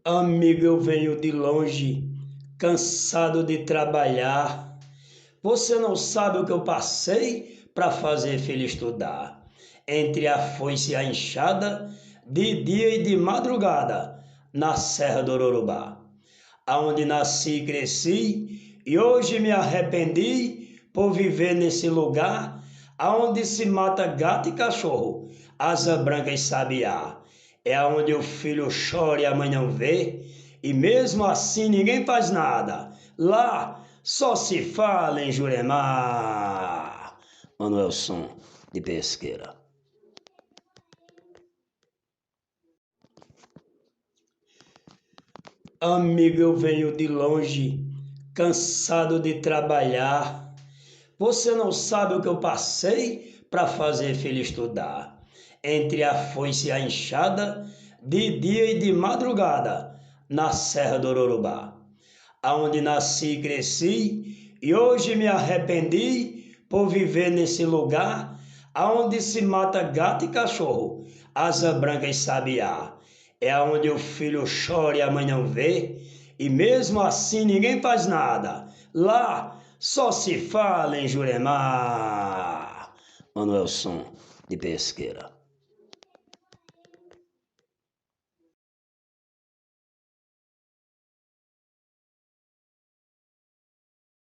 Amigo, eu venho de longe, cansado de trabalhar. Você não sabe o que eu passei para fazer filho estudar. Entre a foice e a enxada, de dia e de madrugada, na Serra do Urubá. Aonde nasci e cresci, e hoje me arrependi por viver nesse lugar, aonde se mata gato e cachorro, asa branca e sabiá. É aonde o filho chora e a mãe não vê, e mesmo assim ninguém faz nada. Lá só se fala em Juremar. Manuelson de Pesqueira. Amigo, eu venho de longe, cansado de trabalhar. Você não sabe o que eu passei para fazer filho estudar. Entre a foice e a enxada, de dia e de madrugada, na Serra do Urubá. Aonde nasci e cresci, e hoje me arrependi por viver nesse lugar, aonde se mata gato e cachorro, asa branca e sabiá. É aonde o filho chora e a mãe não vê, e mesmo assim ninguém faz nada. Lá só se fala em Juremar. Manuelson de Pesqueira.